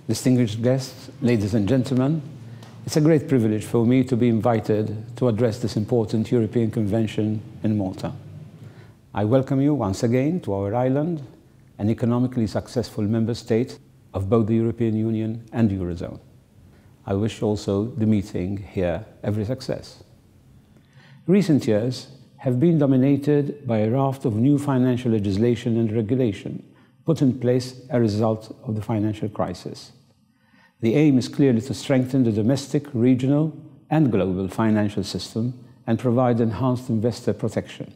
distinguished guests, ladies and gentlemen, it's a great privilege for me to be invited to address this important European Convention in Malta. I welcome you once again to our island, an economically successful member state of both the European Union and Eurozone. I wish also the meeting here every success. Recent years have been dominated by a raft of new financial legislation and regulation put in place as a result of the financial crisis. The aim is clearly to strengthen the domestic, regional, and global financial system and provide enhanced investor protection.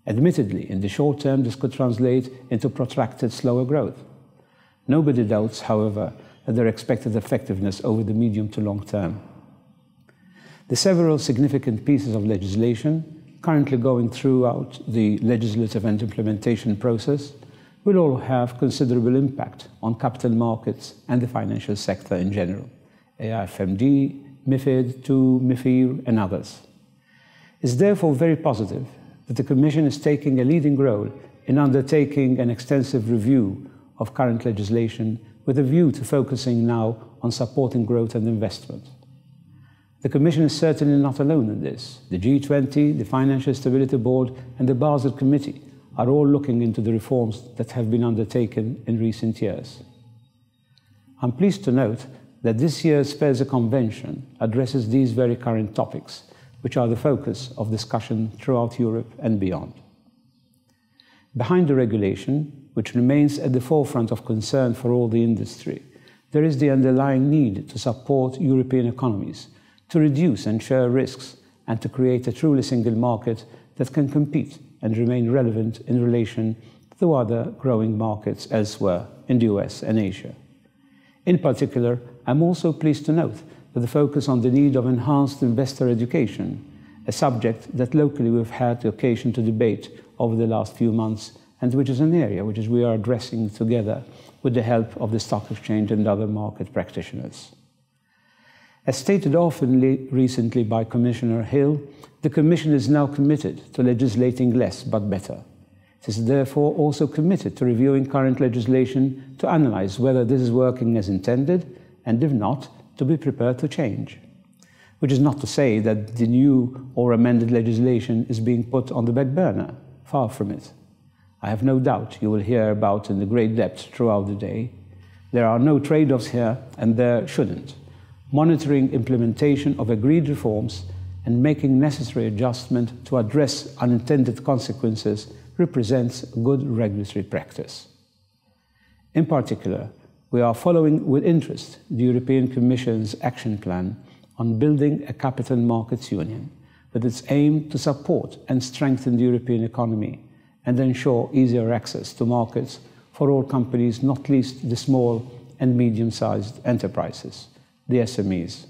Admittedly, in the short term, this could translate into protracted, slower growth. Nobody doubts, however, that their expected effectiveness over the medium to long term. The several significant pieces of legislation currently going throughout the legislative and implementation process will all have considerable impact on capital markets and the financial sector in general, AIFMD, MiFID II, MiFIR, and others. It's therefore very positive that the Commission is taking a leading role in undertaking an extensive review of current legislation with a view to focusing now on supporting growth and investment. The Commission is certainly not alone in this. The G20, the Financial Stability Board, and the Basel Committee are all looking into the reforms that have been undertaken in recent years. I'm pleased to note that this year's FESE Convention addresses these very current topics, which are the focus of discussion throughout Europe and beyond. Behind the regulation, which remains at the forefront of concern for all the industry, there is the underlying need to support European economies, to reduce and share risks, and to create a truly single market that can compete and remain relevant in relation to other growing markets elsewhere in the US and Asia. In particular, I'm also pleased to note that the focus on the need of enhanced investor education, a subject that locally we've had the occasion to debate over the last few months, and which is an area which we are addressing together with the help of the Stock Exchange and other market practitioners. As stated often recently by Commissioner Hill, the Commission is now committed to legislating less but better. It is therefore also committed to reviewing current legislation to analyze whether this is working as intended, and if not, to be prepared to change. Which is not to say that the new or amended legislation is being put on the back burner. Far from it. I have no doubt you will hear about in the great depth throughout the day. There are no trade-offs here, and there shouldn't. Monitoring implementation of agreed reforms and making necessary adjustment to address unintended consequences represents good regulatory practice. In particular, we are following with interest the European Commission's action plan on building a capital markets union, with its aim to support and strengthen the European economy and ensure easier access to markets for all companies, not least the small and medium-sized enterprises, the SMEs.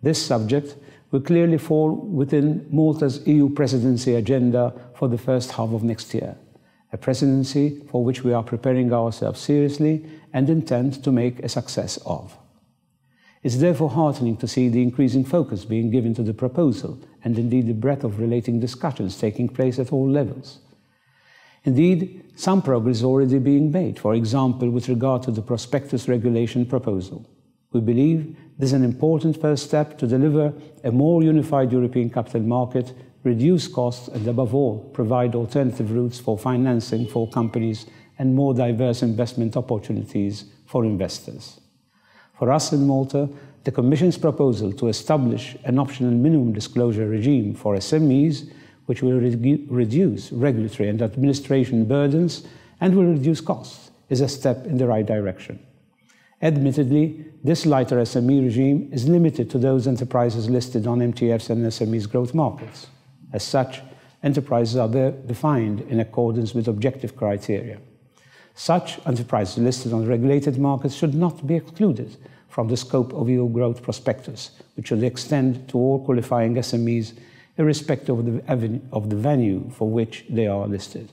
This subject will clearly fall within Malta's EU presidency agenda for the first half of next year, a presidency for which we are preparing ourselves seriously and intend to make a success of. It's therefore heartening to see the increasing focus being given to the proposal and indeed the breadth of relating discussions taking place at all levels. Indeed, some progress is already being made, for example, with regard to the prospectus regulation proposal. We believe this is an important first step to deliver a more unified European capital market, reduce costs, and above all, provide alternative routes for financing for companies and more diverse investment opportunities for investors. For us in Malta, the Commission's proposal to establish an optional minimum disclosure regime for SMEs, which will reduce regulatory and administration burdens and will reduce costs, is a step in the right direction. Admittedly, this lighter SME regime is limited to those enterprises listed on MTFs and SMEs growth markets. As such, enterprises are defined in accordance with objective criteria. Such enterprises listed on regulated markets should not be excluded from the scope of EU growth prospectus, which should extend to all qualifying SMEs irrespective of the venue for which they are listed.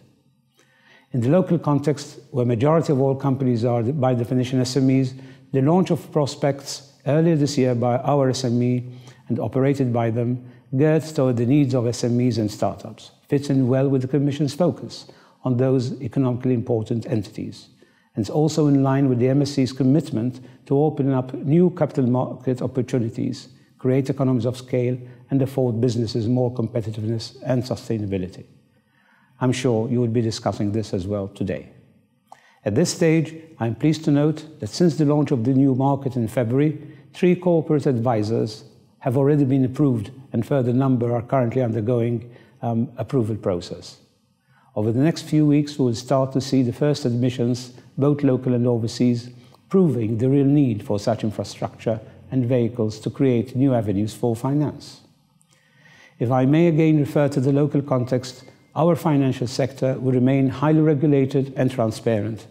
In the local context, where majority of all companies are by definition SMEs, the launch of prospects earlier this year by our SME and operated by them geared toward the needs of SMEs and startups fits in well with the Commission's focus on those economically important entities. and it's also in line with the MSC's commitment to open up new capital market opportunities, create economies of scale, and afford businesses more competitiveness and sustainability. I'm sure you will be discussing this as well today. At this stage, I'm pleased to note that since the launch of the new market in February, 3 corporate advisors have already been approved, and further number are currently undergoing approval process. Over the next few weeks, we will start to see the first admissions, both local and overseas, proving the real need for such infrastructure and vehicles to create new avenues for finance. If I may again refer to the local context, our financial sector will remain highly regulated and transparent,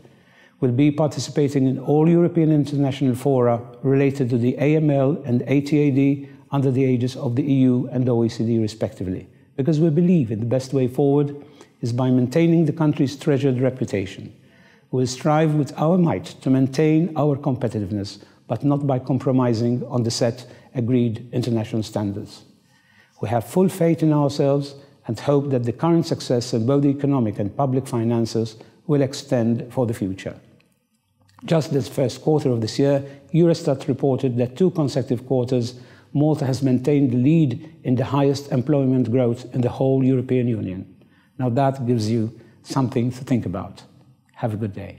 will be participating in all European and international fora related to the AML and ATAD under the aegis of the EU and OECD respectively, because we believe in the best way forward is by maintaining the country's treasured reputation. We will strive with our might to maintain our competitiveness, but not by compromising on the set agreed international standards. We have full faith in ourselves and hope that the current success in both economic and public finances will extend for the future. Just this first quarter of this year, Eurostat reported that 2 consecutive quarters, Malta has maintained the lead in the highest employment growth in the whole European Union. Now that gives you something to think about. Have a good day.